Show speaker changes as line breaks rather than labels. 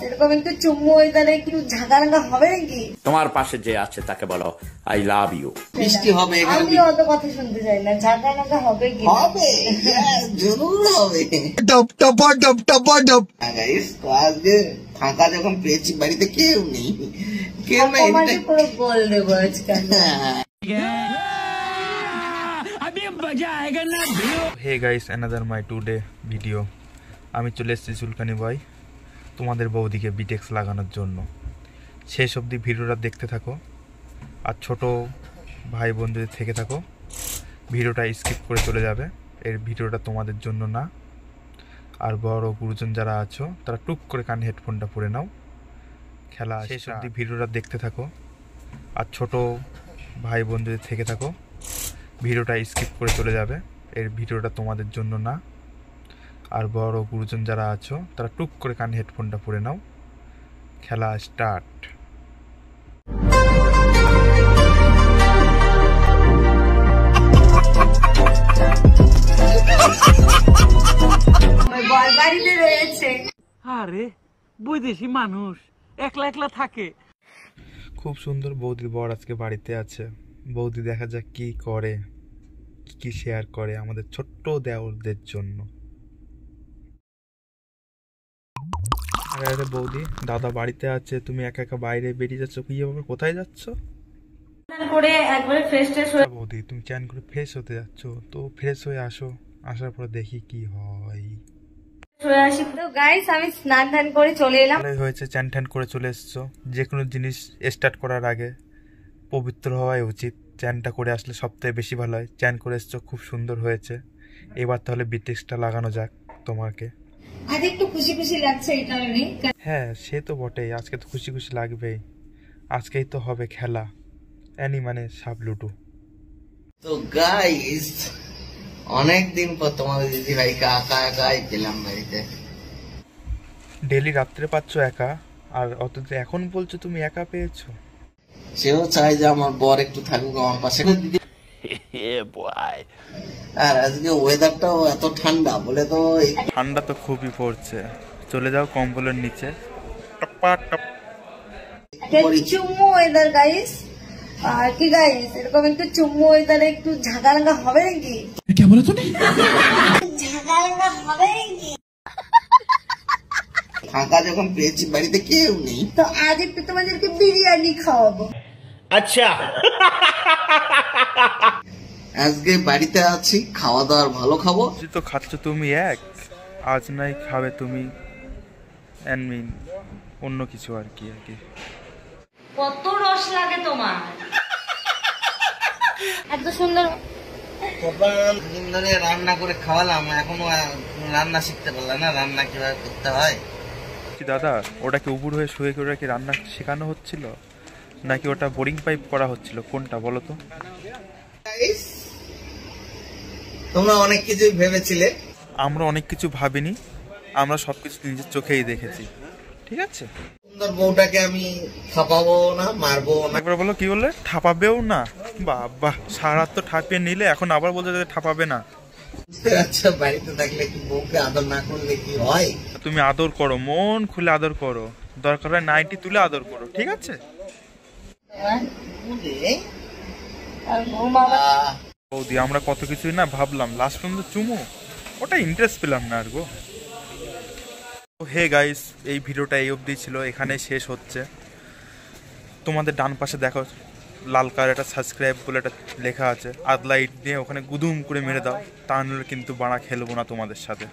এরকম একটু চুম্মু হয়ে তাহলে একটু ঝাঁকানাকা হবে নাকি?
তোমার পাশে যে আছে তাকে বলো আই লাভ ইউ।
বৃষ্টি হবে,
আমি অত কথা শুনতে চাই না, ঝাঁকানাকা হবে কি?
হবে, জরুর হবে। গাইস তো আজকে ফাঁকা যখন পেয়েছি, বাড়িতে কেউ নেই, কেউ নাই,
পুরো বল দেবো আজকাল।
Hey guys, another my today video. আমি চলে এসেছি চুলকানি বয় তোমাদের বৌদিকে বিটেক্স লাগানোর জন্য। শেষ অবধি ভিডিওটা দেখতে থাকো, আর ছোট ভাই বোনদের থেকে থাকো, ভিডিওটা স্কিপ করে চলে যাবে। এর ভিডিওটা তোমাদের জন্য না, আর বড় গুরুজন যারা আছো তারা টুক করে কানে হেডফোনটা পরে নাও। খেলা শেষ অবধি ভিডিওটা দেখতে থাকো, আর ছোট ভাই বোনদের থেকে থাকো, ভিডিওটা স্কিপ করে চলে যাবে। এর ভিডিওটা তোমাদের জন্য না, আর বড় গুরুজন যারা আছো তারা টুক করে কানে হেডফোনটা পরে নাও। খেলা স্টার্ট।
বাড়িতে রয়েছে।
আরে বৈদেশি মানুষ একলা একলা থাকে।
খুব সুন্দর বৌদির বর আজকে বাড়িতে আছে। বৌদি দেখা যাক কি করে, কি শেয়ার করে আমাদের ছোট্ট দেওরদের জন্য। আরে বৌদি, দাদা বাড়িতে আছে, তুমি একা একা বাইরে বেরিয়ে যাচ্ছ, কি হবে, কোথায় যাচ্ছ?
করে একবারে ফ্রেশ ট্রেশ হয়ে
বৌদি তুমি চান করে ফ্রেশ হতে যাচ্ছ, তো ফ্রেশ হয়ে আসো, আসার পর দেখি কি হয়।
আসি। তো গাইস আমি স্নান ধান করে চলে এলাম।
ভালোই হয়েছে, চান ঠান করে চলে এসছো। যে কোনো জিনিস স্টার্ট করার আগে পবিত্র হওয়াই উচিত। চ্যানটা করে আসলে সবথেকে বেশি ভালো হয়। চ্যান করে এসছো, খুব সুন্দর হয়েছে। এবার তাহলে বিটেক্সটা লাগানো যাক তোমাকে।
আজ একটু খুশি খুশি লাগছে এই কারণে।
হ্যাঁ সে তো বটেই, আজকে তো খুশি খুশি লাগবেই। আজকেই তো হবে খেলা, অ্যানি মানে সাপ লুডু।
তো গাইস অনেকদিন পর তোমাদের দিদি ভাইকে একা একাই পেলাম বাড়িতে।
ডেলি রাত্রে পাচ্ছ একা, আর অথচ এখন বলছো তুমি একা পেয়েছো।
সেও চাই যে আমার বর একটু থাকুক আমার পাশে। আর আজকে ওয়েদারটাও এত ঠান্ডা বলে তো
ঠান্ডা তো খুবই পড়ছে। চলে যাও কম্বলের নিচে। টপা টপ।
চুম্মু ওয়েদার গাইস। আর কি গাইস এরকম একটু চুম্মু ওয়েদারে একটু ঝাঁকানাকা হবে নাকি?
क्या बोला तूने?
ঝাঁকানাকা হবে নাকি?
ফাঁকা যখন পেয়েছি, বাড়িতে কেউ নেই,
তো আজ একটু তোমাদেরকে বিরিয়ানি খাওয়াবো।
আচ্ছা
আজকে বাড়িতে আছি, খাওয়া দাওয়ার ভালো খাবো।
তো খাচ্ছ তুমি এক, আজ নাই খাবে তুমি অন্য কিছু আর কি।
কত রস লাগে তোমার, এত সুন্দর।
দিন ধরে রান্না করে খাওয়ালাম, এখনো রান্না শিখতে পারলাম না, রান্না কিভাবে করতে হয়।
কি দাদা, ওটা কি উবুর হয়ে শুয়ে করে কি রান্না শেখানো হচ্ছিল, নাকি ওটা বোরিং পাইপ করা হচ্ছিল, কোনটা বলো তো?
তোমরা অনেক কিছুই ভেবেছিলে,
আমরা অনেক কিছু ভাবিনি, আমরা সবকিছু নিজের চোখেই দেখেছি। ঠিক আছে,
সুন্দর বউটাকে আমি থাপাবো না, মারবো না।
একবার বলো, কি বললে? ঠাপাবেও না? বাবা, সারা তো ঠাপিয়ে নিলে, এখন আবার বলতে যে ঠাপাবে না।
আচ্ছা, বাড়িতে থাকলে কি বউকে আদর না করলে কি হয়?
তুমি আদর করো, মন খুলে আদর করো, দরকার হয় নাইটি তুলে আদর করো, ঠিক আছে? বৌদি আমরা কত কিছুই না ভাবলাম, লাস্ট পর্যন্ত চুমু, ওটা ইন্টারেস্ট পেলাম না আর গো। হে গাইস, এই ভিডিওটা এই অবধি ছিল, এখানে শেষ হচ্ছে। তোমাদের ডান পাশে দেখো লাল কালার একটা সাবস্ক্রাইব বলে একটা লেখা আছে, আদলা ইট দিয়ে ওখানে গুদুম করে মেরে দাও, তা নাহলে কিন্তু বাড়া খেলবো না তোমাদের সাথে।